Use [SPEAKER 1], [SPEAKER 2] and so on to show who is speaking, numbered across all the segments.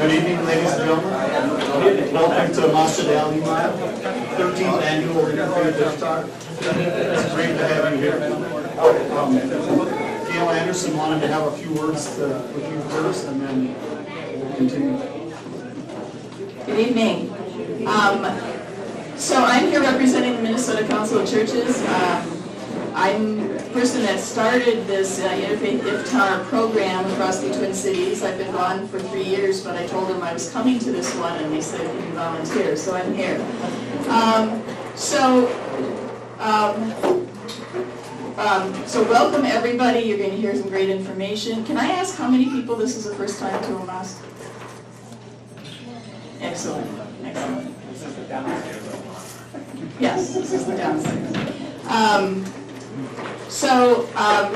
[SPEAKER 1] Good evening, ladies and gentlemen. Welcome to Masjid Al-Iman, 13th annual Interfaith Iftar. It's great to have you here. Gail Anderson wanted to have a few words with you first, and then we'll continue.
[SPEAKER 2] Good evening. So I'm here representing the Minnesota Council of Churches. I'm the person that started this Interfaith Iftar program across the Twin Cities. I've been gone for 3 years, but I told them I was coming to this one, and they said, "Can you volunteer?" So I'm here. So welcome everybody. You're going to hear some great information. Can I ask how many people this is the first time to a mosque? Excellent. Excellent.
[SPEAKER 3] This is the downstairs.
[SPEAKER 2] Yes, this is the downstairs.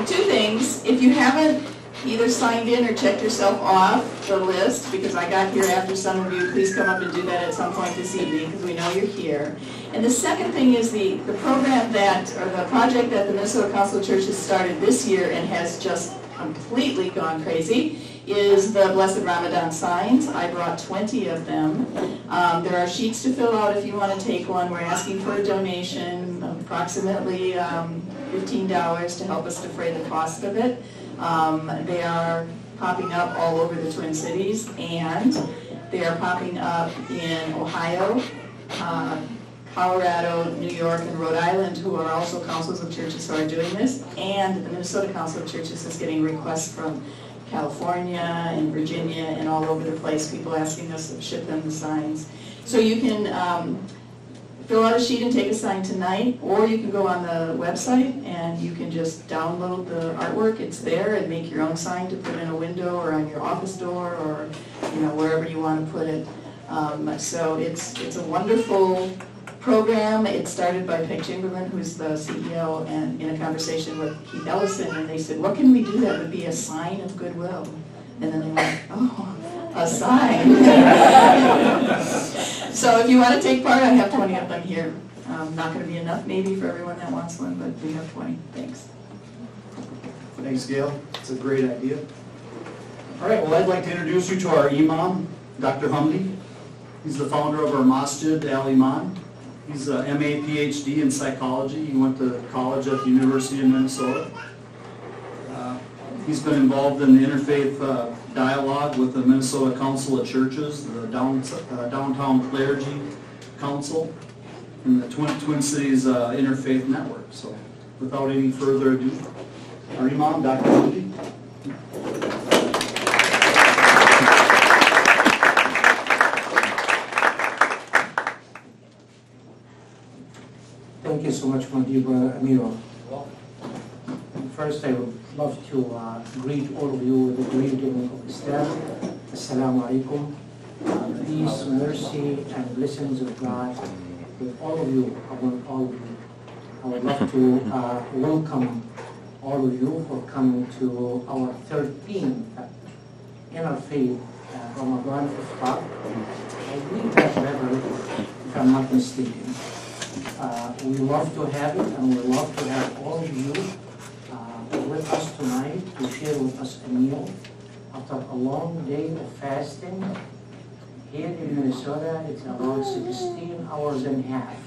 [SPEAKER 2] Two things. If you haven't either signed in or checked yourself off the list, because I got here after some of you, please come up and do that at some point this evening, because we know you're here. And the second thing is the program the project that the Minnesota Council of Churches started this year and has just completely gone crazy is the Blessed Ramadan signs. I brought 20 of them. There are sheets to fill out if you want to take one. We're asking for a donation, approximately $15 to help us defray the cost of it. They are popping up all over the Twin Cities, and they are popping up in Ohio, Colorado, New York, and Rhode Island, who are also councils of churches who are doing this, and the Minnesota Council of Churches is getting requests from California and Virginia and all over the place, people asking us to ship them the signs. So you can fill out a sheet and take a sign tonight, or you can go on the website and you can just download the artwork. It's there, and make your own sign to put in a window or on your office door, or wherever you want to put it. So it's a wonderful program. It started by Peg Chamberlain, who's the CEO, and in a conversation with Keith Ellison, and they said, "What can we do that would be a sign of goodwill?" And then they went, "Oh, a sign." So if you want to take part, I have 20 of them here. Not going to be enough maybe for everyone that wants one, but we have 20. Thanks.
[SPEAKER 1] Thanks, Gail. It's a great idea. All right, well, I'd like to introduce you to our Imam, Dr. Hamdi. He's the founder of our Masjid Al-Iman. He's a MA, PhD in psychology. He went to college at the University of Minnesota. He's been involved in the interfaith dialogue with the Minnesota Council of Churches, the Downtown Clergy Council, and the Twin Cities Interfaith Network. So without any further ado, our Imam, Dr. Hamdi.
[SPEAKER 4] Thank you so much, Madiba Amiro. First, I would love to greet all of you with the greeting of Islam. Assalamu alaikum. Peace, mercy, and blessings of God with all of you, upon all of you. I would love to welcome all of you for coming to our 13th Interfaith Ramadan Iftar. I believe that's better, if I'm not mistaken. We love to have it, and we love to have all of you with us tonight to share with us a meal after a long day of fasting. Here in Minnesota, it's about 16 hours and a half,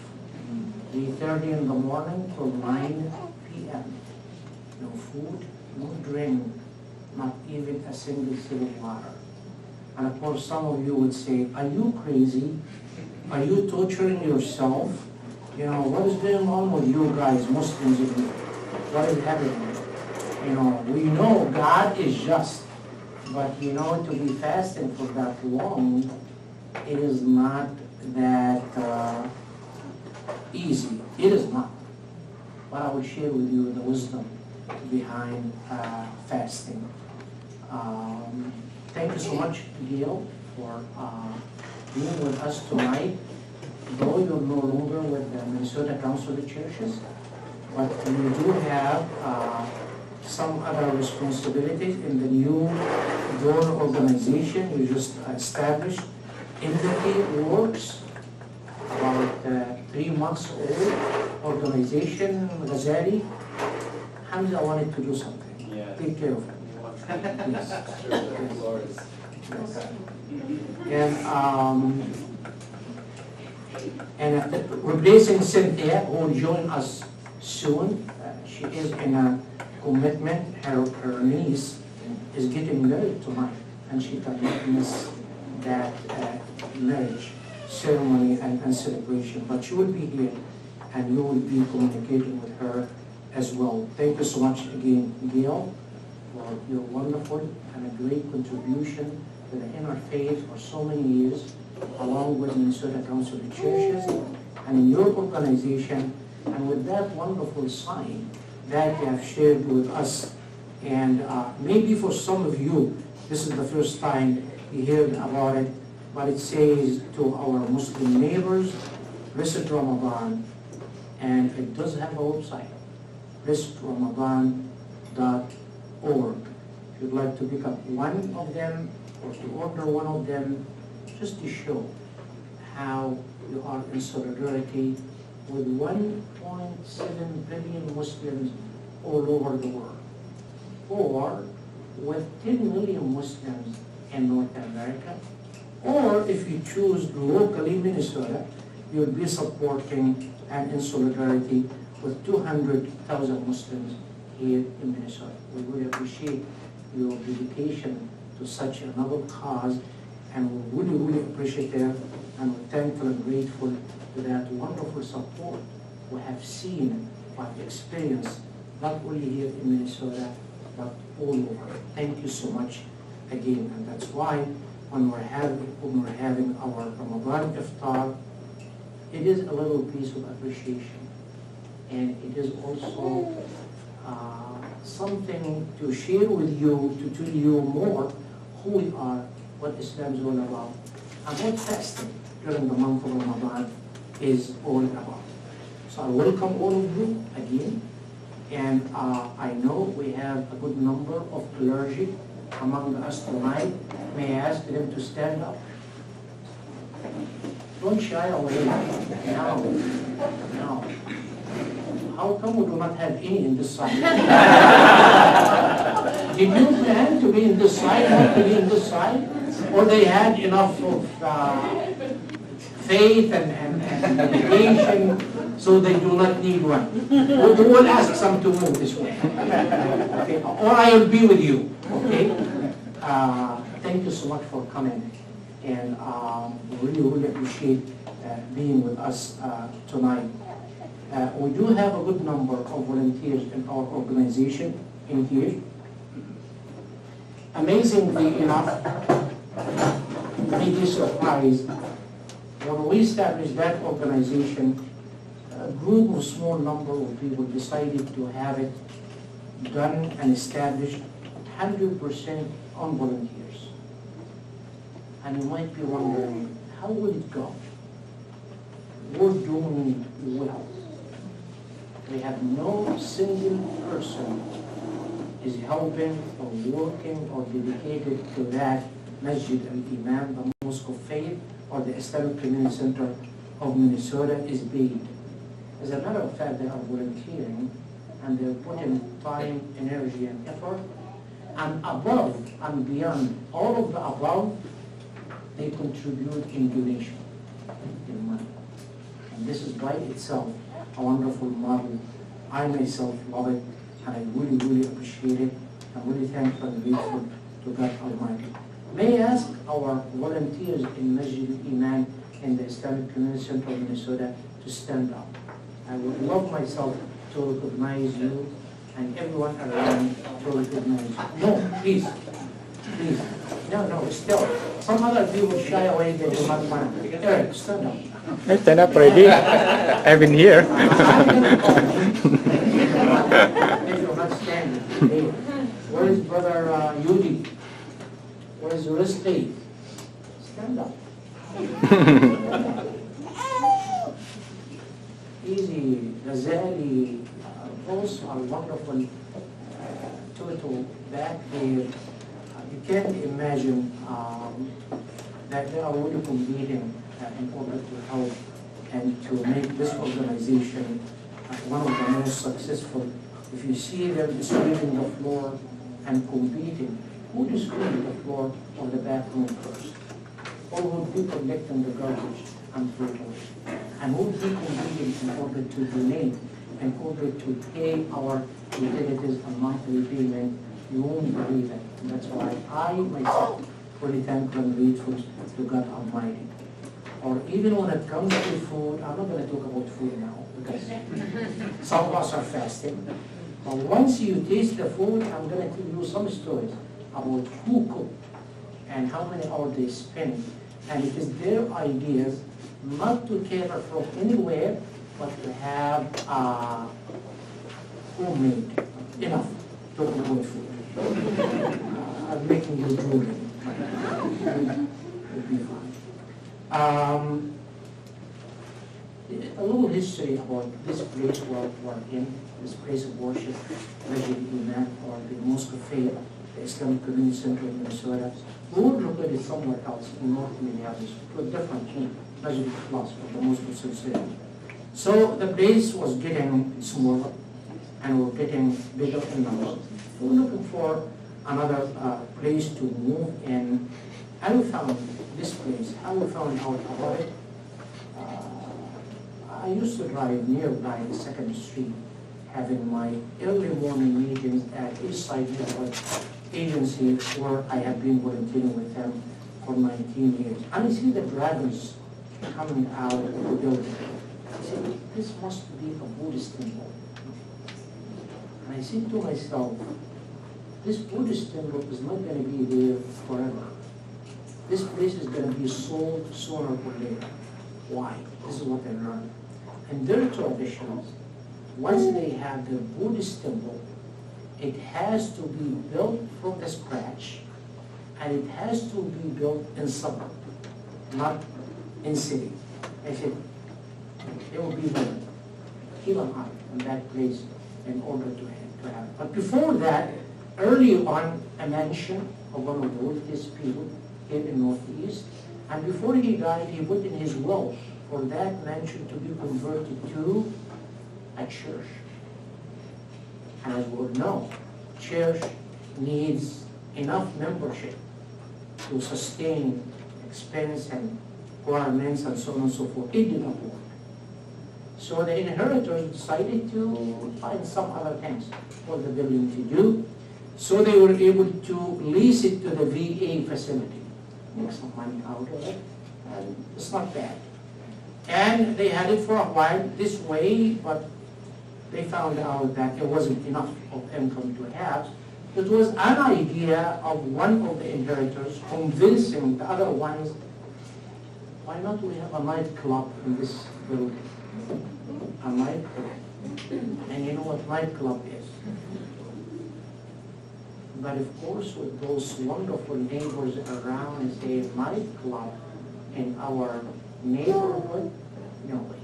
[SPEAKER 4] 3:30 in the morning till 9 p.m. No food, no drink, not even a single sip of water. And of course, some of you would say, "Are you crazy? Are you torturing yourself? What is going on with you guys, Muslims? What is happening?" We know God is just, but to be fasting for that long, it is not that easy. It is not. But I will share with you the wisdom behind fasting. Thank you so much, Gail, for being with us tonight. Though you're no longer with the Minnesota Council of Churches, but you do have some other responsibilities in the new donor organization you just established. Empathy Works, about 3 months old organization, Ghazali. Hamza wanted to do something.
[SPEAKER 3] Yeah.
[SPEAKER 4] Take care of him.
[SPEAKER 3] Sure, the floor is
[SPEAKER 4] And replacing Cynthia, who will join us soon. She is in a commitment. Her niece is getting married tonight, and she cannot miss that marriage ceremony and celebration. But she will be here, and you will be communicating with her as well. Thank you so much again, Gail, for your wonderful and a great contribution to the interfaith for so many years, along with Minnesota Council of Churches and in your organization, and with that wonderful sign that you have shared with us. And maybe for some of you, this is the first time you heard about it, but it says to our Muslim neighbors, Blessed Ramadan, and it does have a website, blessedramadan.org. If you'd like to pick up one of them or to order one of them, just to show how you are in solidarity with 1.7 billion Muslims all over the world, or with 10 million Muslims in North America, or if you choose locally Minnesota, you'll be supporting and in solidarity with 200,000 Muslims here in Minnesota. We really appreciate your dedication to such a noble cause, and we're really appreciative and we're thankful and grateful to that wonderful support we have seen, we have experienced, not only here in Minnesota, but all over. Thank you so much again, and that's why when we're having our Ramadan Iftar, it is a little piece of appreciation, and it is also something to share with you, to tell you more who we are, what Islam is all about, and what fasting during the month of Ramadan is all about. So I welcome all of you again, and I know we have a good number of clergy among us tonight. May I ask them to stand up? Don't shy away. No. How come we do not have any in this side? Did you plan to be in this side, not to be in this side? Or they had enough of faith and dedication, so they do not need one? We will ask some to move this way. Okay? Or I will be with you. Okay? Thank you so much for coming, and we really appreciate being with us tonight. We do have a good number of volunteers in our organization in here. Amazingly enough, maybe surprised, when we established that organization, a group of small number of people decided to have it done and established 100% on volunteers. And you might be wondering, how will it go? We're doing well. We have no single person is helping or working or dedicated to that Masjid Al-Iman, the Mosque of Faith, or the Islamic Community Center of Minnesota is paid. As a matter of fact, they are volunteering and they're putting time, energy, and effort. And above and beyond all of the above, they contribute in donation, in money. And this is by itself a wonderful model. I myself love it, and I really, really appreciate it. I'm really thankful and grateful to God Almighty. May I ask our volunteers in Masjid Al-Iman in the Islamic Community Center of Minnesota to stand up. I would love myself to recognize you and everyone around to recognize you. No, please. Please. No, still. Some other people shy away, they do not want to. Eric, stand up.
[SPEAKER 3] I stand up already. I've been here.
[SPEAKER 4] If you're not standing. Hey, where is Brother Yudi? Where is Rizqi? Stand up. Easy, Ghazali, those are wonderful total back there. You can't imagine that they are really competing in order to help and to make this organization one of the most successful. If you see them sweeping the floor and competing who is cleaning the floor or the bathroom first? Or would be collecting the garbage and throwing it? And would be convening in order to donate, in order to pay our utilities and monthly payment? You won't believe it. And that's why I myself really thankful and grateful to God Almighty. Or even when it comes to food, I'm not going to talk about food now because some of us are fasting. But once you taste the food, I'm going to tell you some stories about who cooked and how many hours they spend. And it is their ideas not to cater from anywhere, but to have homemade enough to avoid food. I'm making you drooling. It'll be fine. A little history about this place we're in, this place of worship, Masjid Al-Iman, or the Mosque of Faith, the Islamic Community Center of Minnesota. We would located somewhere else in North Minneapolis to a different team, Masjid Al-Iman, the Muslim Center. So the place was getting smaller and we're getting bigger in numbers. We were looking for another place to move in. How we found this place, how we found out about it. I used to drive nearby the 2nd Street, having my early morning meetings at Eastside Neighborhood Agency, where I have been volunteering with them for 19 years. And I see the dragons coming out of the building. I said, this must be a Buddhist temple. And I said to myself, this Buddhist temple is not going to be there forever. This place is going to be sold sooner or later. Why? This is what I learned. In their traditions, once they have the Buddhist temple, it has to be built from the scratch, and it has to be built in suburb, not in city. I said, it will be better. Keep an eye on that place in order to have it. But before that, early on, a mansion of one of the wealthiest people here in Northeast, and before he died, he put in his will for that mansion to be converted to a church. And as we all know, church needs enough membership to sustain expense and requirements and so on and so forth. It did not work. So the inheritors decided to find some other things for the building to do. So they were able to lease it to the VA facility. Make some money out of it, and it's not bad. And they had it for a while this way, but they found out that there wasn't enough of income to have. It was an idea of one of the inheritors convincing the other ones, why not we have a nightclub in this building? A nightclub. And you know what nightclub is. But of course, with those wonderful neighbors around and say nightclub in our neighborhood, no way.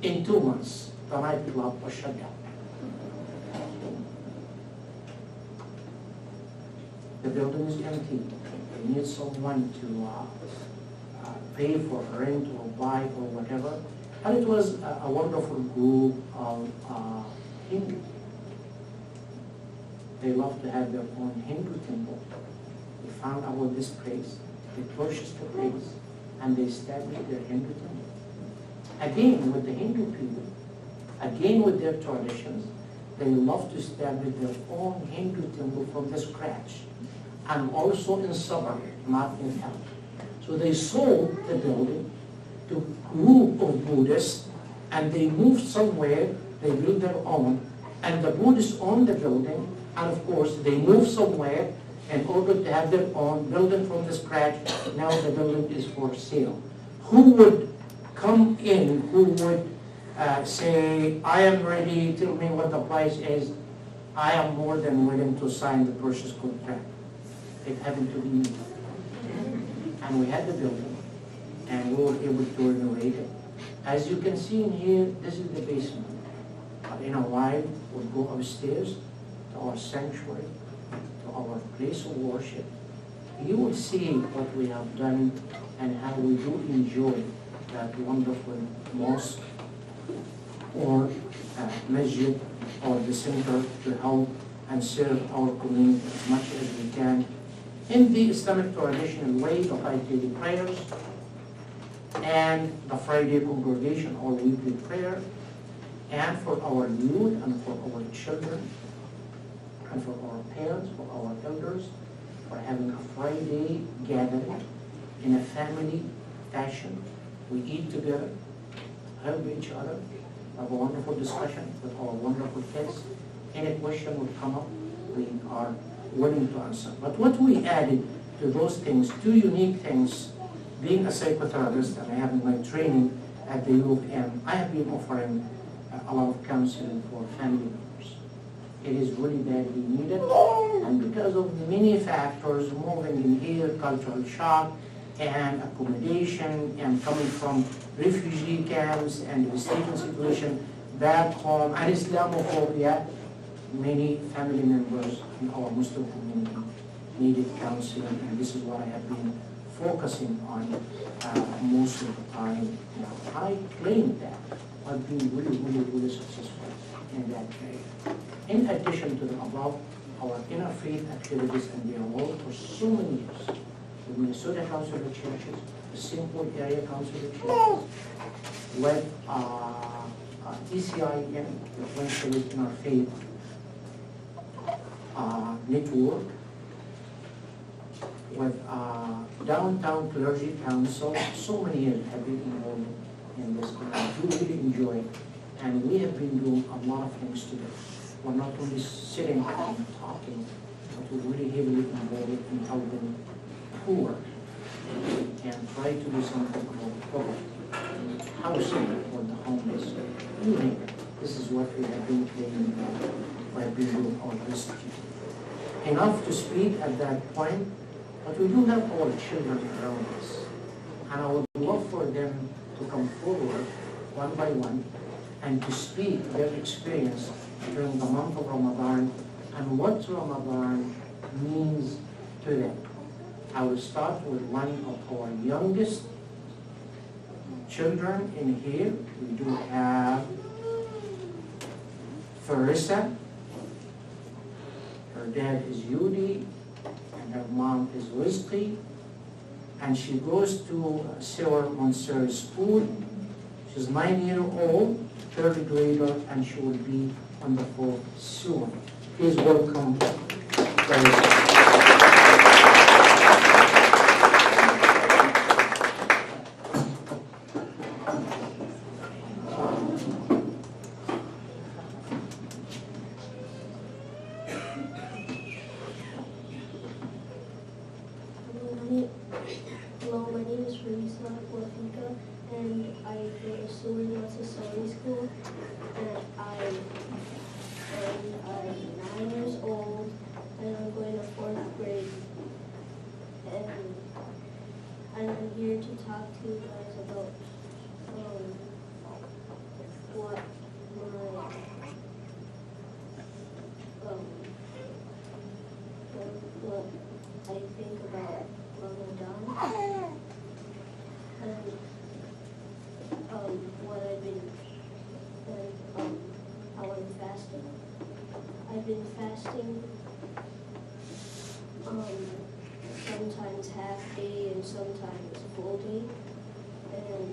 [SPEAKER 4] In 2 months, the nightclub was shut down. The building is empty. They need someone to pay for rent or buy or whatever. And it was a wonderful group of Hindu. They love to have their own Hindu temple. They found out this place, they purchased the place, and they established their Hindu temple. Again, with the Hindu people, again with their traditions, they love to establish their own Hindu temple from the scratch, and also in suburb, not in town. So they sold the building to a group of Buddhists, and they moved somewhere, they built their own, and the Buddhists owned the building, and of course they moved somewhere in order to have their own building from the scratch. Now the building is for sale. Who would come in, who would say, I am ready, tell me what the price is, I am more than willing to sign the purchase contract. It happened to be me. And we had the building, and we were able to renovate it. As you can see in here, this is the basement. In a while, we'll go upstairs to our sanctuary, to our place of worship. You will see what we have done and how we do enjoy that wonderful mosque or masjid or the center to help and serve our community as much as we can in the Islamic traditional way, the 5 daily prayers and the Friday congregation or weekly prayer, and for our youth and for our children and for our parents, for our elders, for having a Friday gathering in a family fashion. We eat together, help each other, have a wonderful discussion with our wonderful kids. Any question would come up, we are willing to answer. But what we added to those things, 2 unique things, being a psychotherapist and having my training at the U of M, I have been offering a lot of counseling for family members. It is really badly needed, and because of many factors, moving in here, cultural shock, and accommodation, and coming from refugee camps and the stable situation back home, and Islamophobia, many family members in our Muslim community needed counseling, and this is what I have been focusing on most of the time. Now, I claim that I've been really successful in that area. In addition to the above, our interfaith activities and their role for so many years, the Minnesota Council of Churches, the St. Paul Area Council of Churches, with ECIN, the French Interfaith Network, with Downtown Clergy Council. So many years have been involved in this, and I do really enjoy it. And we have been doing a lot of things together. We're not only sitting and talking, but we're really heavily involved in helping poor and try to do something about poverty, housing for the homeless. You name it. This is what we have been playing, we have been doing our best to do. Enough to speak at that point, but we do have our children around us. And I would love for them to come forward one by one and to speak their experience during the month of Ramadan and what Ramadan means to them. I will start with one of our youngest children in here. We do have Farissa. Her dad is Yudi and her mom is Rizqi. And she goes to Sewar Mansour School. She's 9 years old, 3rd grader, and she will be on the 4th soon. Please welcome Farissa.
[SPEAKER 5] Hello, my name is Farisa Wafika, and I go to Seward Montessori School, and I'm 9 years old, and I'm going to 4th grade, and I'm here to talk to you guys about what I think about Ramadan, and what I've been, how I'm fasting. I've been fasting sometimes half day and sometimes full day, and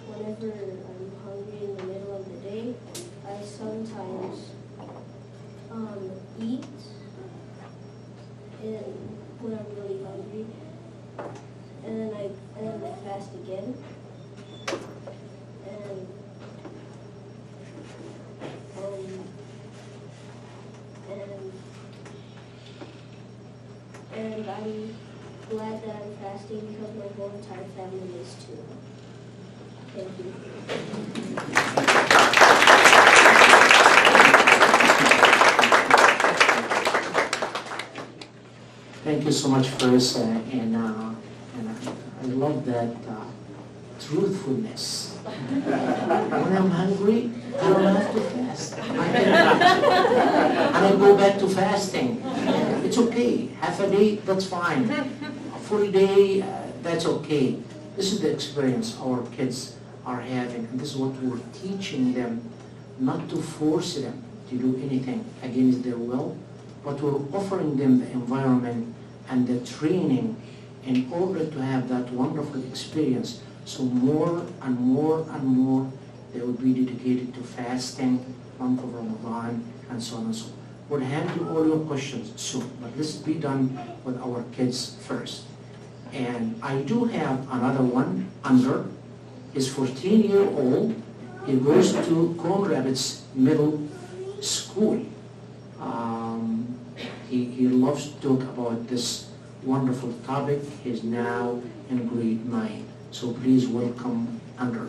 [SPEAKER 5] whenever I'm hungry in the middle of the day, I sometimes eat, and when I'm really hungry, and then I fast again, and I'm glad that I'm fasting because my whole entire family is too. Thank you.
[SPEAKER 4] Thank you so much, Farissa, and I love that truthfulness. When I'm hungry, I don't have to fast. And I go back to fasting. It's okay. Half a day, that's fine. A full day, that's okay. This is the experience our kids are having, and this is what we're teaching them, not to force them to do anything against their will, but we're offering them the environment and the training in order to have that wonderful experience. So more and more and more they will be dedicated to fasting, month of Ramadan, and so on and so on. We'll handle all your questions soon, but let's be done with our kids first. And I do have another one under, is 14-year-old. He goes to Coon Rapids Middle School. He loves to talk about this wonderful topic. He's now in grade 9. So please welcome Under.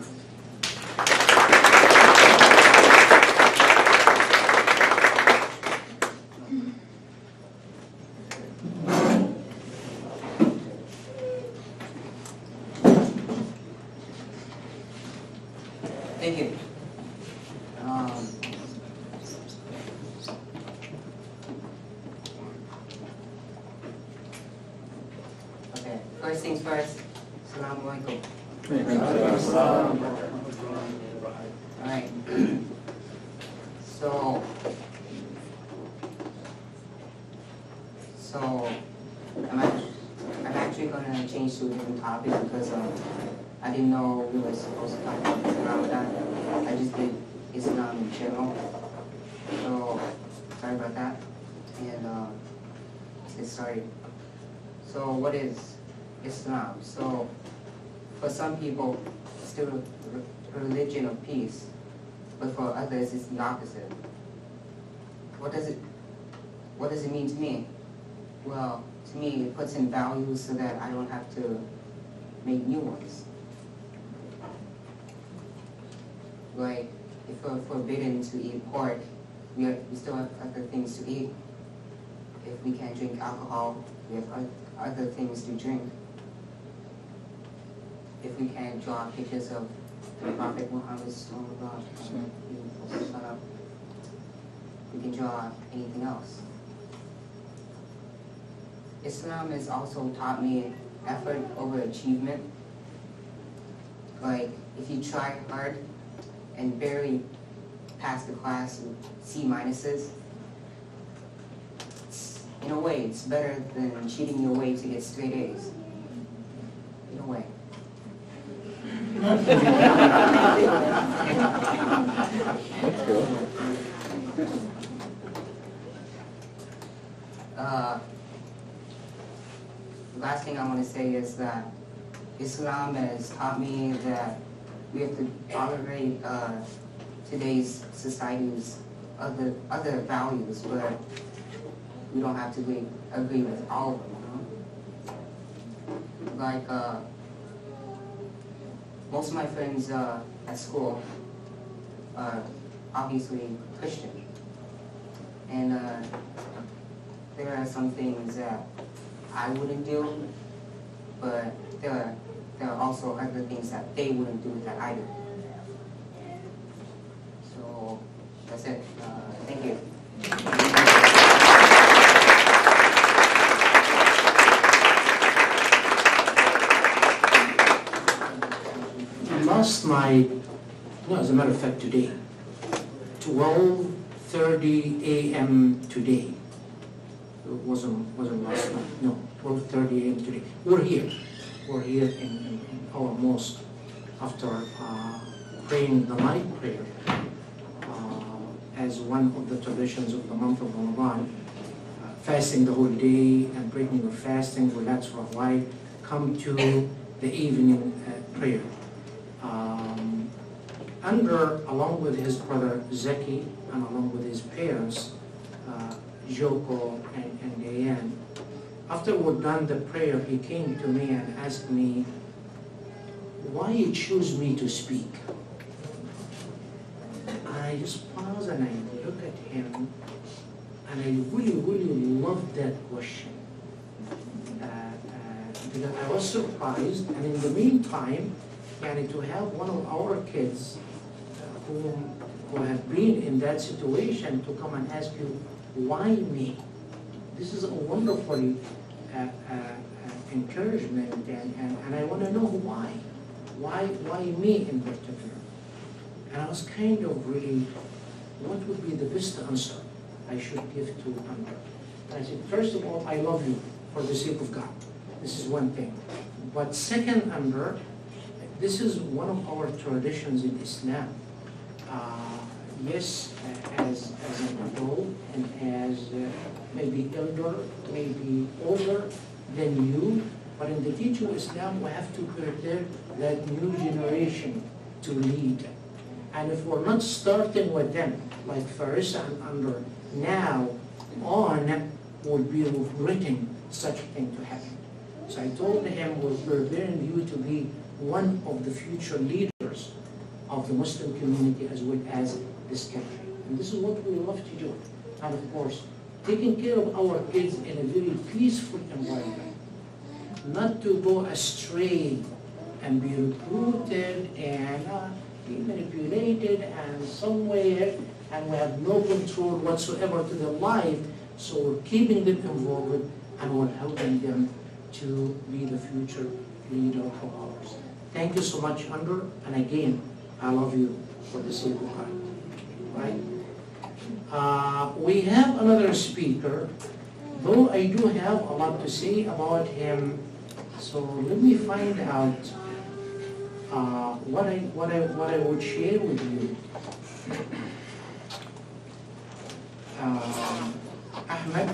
[SPEAKER 6] Thank you. Okay, first things first. Assalamu alaikum. Alright. So I'm actually gonna change to a different topic because I didn't know we were supposed to talk about Ramadan. I just did Islam in general. So sorry about that. And let's get started. So what is Islam? So for some people, it's still a religion of peace, but for others, it's the opposite. What does it mean to me? Well, to me, it puts in values so that I don't have to make new ones. Like, if we're forbidden to eat pork, we still have other things to eat. If we can't drink alcohol, we have other things to drink. If we can't draw pictures of the Prophet Muhammad, we can draw anything else. Islam has also taught me effort over achievement. Like, if you try hard and barely pass the class with C minuses, in a way, it's better than cheating your way to get straight A's. In a way.
[SPEAKER 3] That's cool.
[SPEAKER 6] The last thing I want to say is that Islam has taught me that we have to tolerate today's society's other values, but we don't have to agree with all of them, you know? Like, most of my friends at school are obviously Christian. And there are some things that I wouldn't do, but there are also other things that they wouldn't do that I do. So that's it. Thank you.
[SPEAKER 4] Last night, no, as a matter of fact today, 12:30 a.m. today. It wasn't last night, no, 12:30 a.m. today. We're here in our mosque after praying the night prayer as one of the traditions of the month of Ramadan. Fasting the whole day and breaking your fasting, relax for a while, come to the evening prayer. Under, along with his brother Zeki and along with his parents, Joko and Diane, after we'd done the prayer, he came to me and asked me, why you choose me to speak? And I just pause and I look at him, and I really, really loved that question. Because I was surprised, and in the meantime, to have one of our kids who have been in that situation to come and ask you, why me? This is a wonderful encouragement, and I want to know why. Why me in particular? And I was kind of really, what would be the best answer I should give to Amber? I said, first of all, I love you for the sake of God. This is one thing. But second, this is one of our traditions in Islam. Yes, as an adult and as maybe elder, maybe older than you, but in the teaching of Islam, we have to prepare that new generation to lead. And if we're not starting with them, like Farisa and under, now on, would be regretting such a thing to happen. So I told him, we're preparing you to be one of the future leaders of the Muslim community as well as this country. And this is what we love to do. And of course, taking care of our kids in a very peaceful environment, not to go astray and be recruited and be manipulated and somewhere, and we have no control whatsoever to their life. So we're keeping them involved and we're helping them to be the future leader of ours. Thank you so much, Under, and again, I love you for the sake of God. Right? We have another speaker, though I do have a lot to say about him. So let me find out what I would share with you. Ahmed,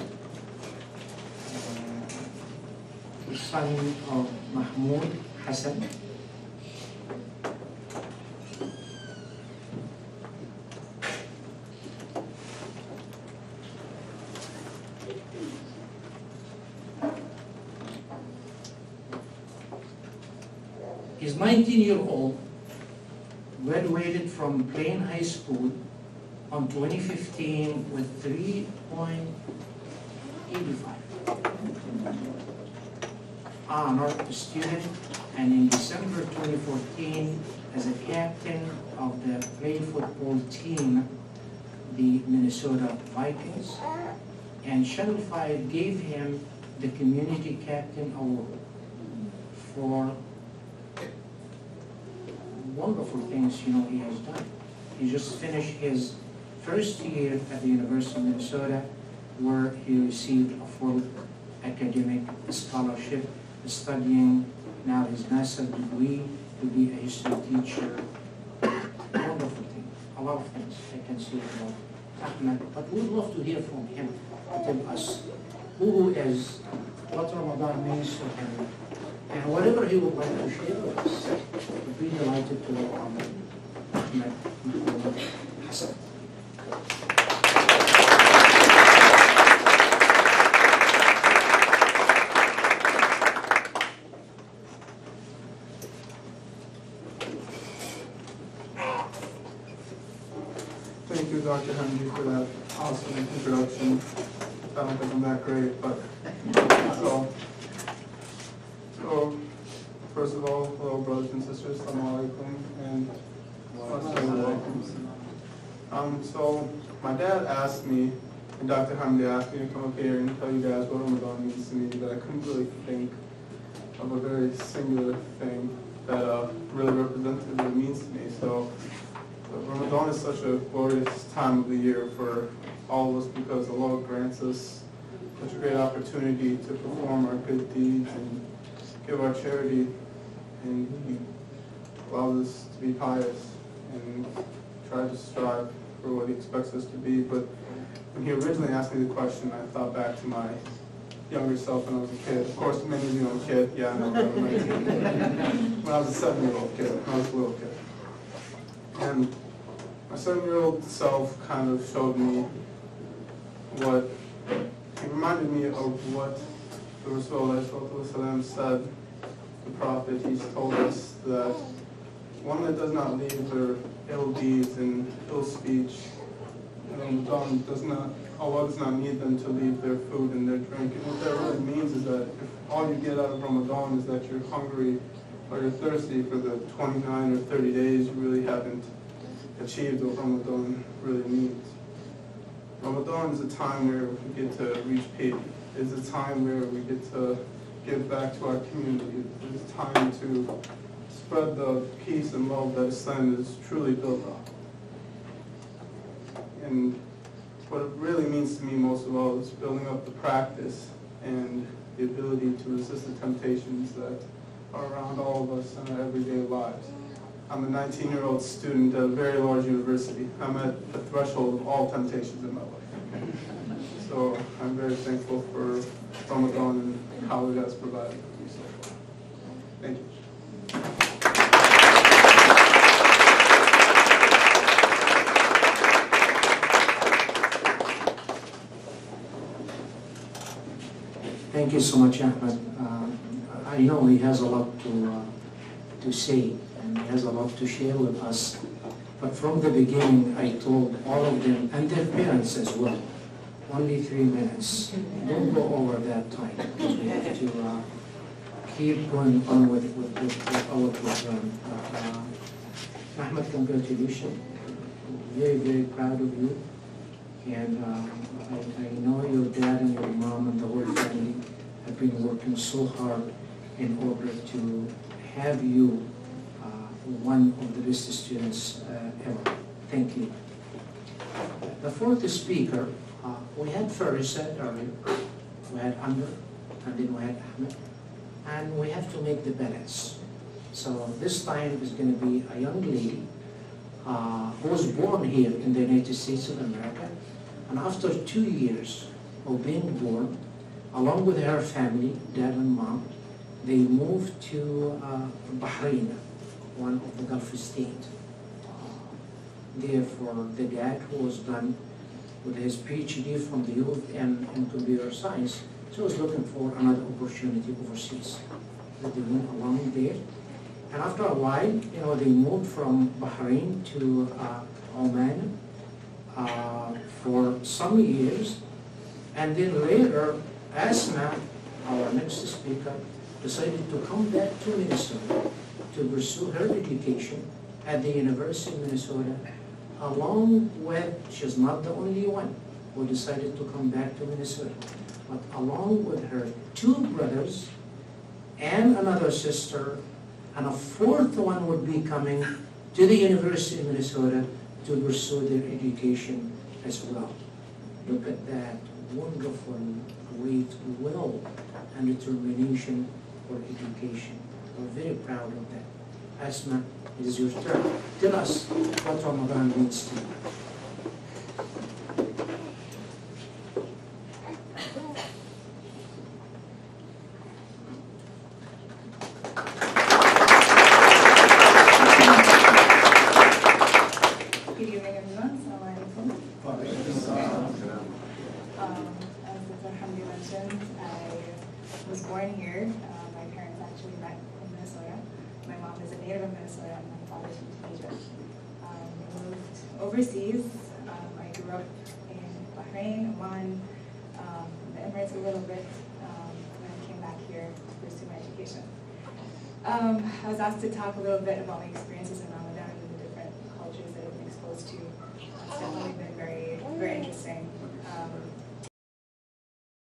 [SPEAKER 4] the son of Mahmoud Hassan. He's 19-year-old, graduated from Plain High School on 2015 with 3.85. Honored student, and in December 2014, as a captain of the play football team, the Minnesota Vikings, and Channel 5 gave him the Community Captain Award for wonderful things, he has done. He just finished his first year at the University of Minnesota, where he received a full academic scholarship, studying now his master's degree to be a history teacher. Wonderful thing. A lot of things I can say about Ahmed, but we'd love to hear from him to tell us who is, what Ramadan means to him, and whatever he would like to share with us. We'd be delighted to welcome Ahmed Hassan.
[SPEAKER 7] Thank you, Dr. Hamdi, for that awesome introduction. I don't think I'm that great, but so first of all, hello, brothers and sisters, assalamu alaikum, and so my dad asked me, and Dr. Hamdi asked me to come up here and tell you guys what Ramadan means to me, but I couldn't really think of a very singular thing that really represents what it means to me. So Ramadan is such a glorious time of the year for all of us because Allah grants us such a great opportunity to perform our good deeds and give our charity, and He allows us to be pious and try to strive for what He expects us to be. But when He originally asked me the question, I thought back to my younger self when I was a kid. Of course, many of you know a kid. Yeah, I know. When I was a 7-year-old kid, when I was a little kid. And my 7-year-old self kind of showed me what, he reminded me of what the Rasul said, the Prophet. He's told us that one that does not leave their ill deeds and ill speech, Allah does not need them to leave their food and their drink. And what that really means is that if all you get out of Ramadan is that you're hungry or you're thirsty for the 29 or 30 days, you really haven't achieved what Ramadan really means. Ramadan is a time where we get to reach pity. It's a time where we get to give back to our community. It's a time to spread the peace and love that Islam is truly built on. And what it really means to me most of all is building up the practice and the ability to resist the temptations that are around all of us in our everyday lives. I'm a 19-year-old student at a very large university. I'm at the threshold of all temptations in my life. So I'm very thankful for Ramadan and how it has provided for me so far. Thank you.
[SPEAKER 4] Thank you so much, Ahmed. I know he has a lot to say, and he has a lot to share with us. But from the beginning, I told all of them, and their parents as well, only 3 minutes. Don't go over that time, because we have to keep going on with our program. Ahmed, congratulations. Very, very proud of you. And I know your dad and your mom and the whole family have been working so hard in order to have you one of the best students ever. Thank you. The fourth speaker, we had Farisa earlier, we had Amr, and then we had Ahmed, and we have to make the balance. So this time is going to be a young lady who was born here in the United States of America, and after 2 years of being born, along with her family, dad and mom, they moved to Bahrain, one of the Gulf states. Therefore, the dad, who was done with his PhD from the youth and in computer science, so was looking for another opportunity overseas. So they went along there. And after a while, they moved from Bahrain to Oman for some years. And then later, Asma, our next speaker, decided to come back to Minnesota to pursue her education at the University of Minnesota, along with, she's not the only one who decided to come back to Minnesota, but along with her 2 brothers and another sister, and a 4th one would be coming to the University of Minnesota to pursue their education as well. Look at that wonderful, great will and determination for education. We're very proud of that. Asma, it is your turn. Tell us what Ramadan means to you.
[SPEAKER 8] Good evening, everyone. Assalamu alaikum. As Dr. Hamdi mentioned, I was born here. My parents actually met in Minnesota. My mom is a native of Minnesota and my father is from Tunisia. I moved overseas. I grew up in Bahrain, Oman, the Emirates a little bit, when I came back here to pursue my education. I was asked to talk a little bit about my experiences in Ramadan and the different cultures that I've been exposed to. It's definitely been very, very interesting.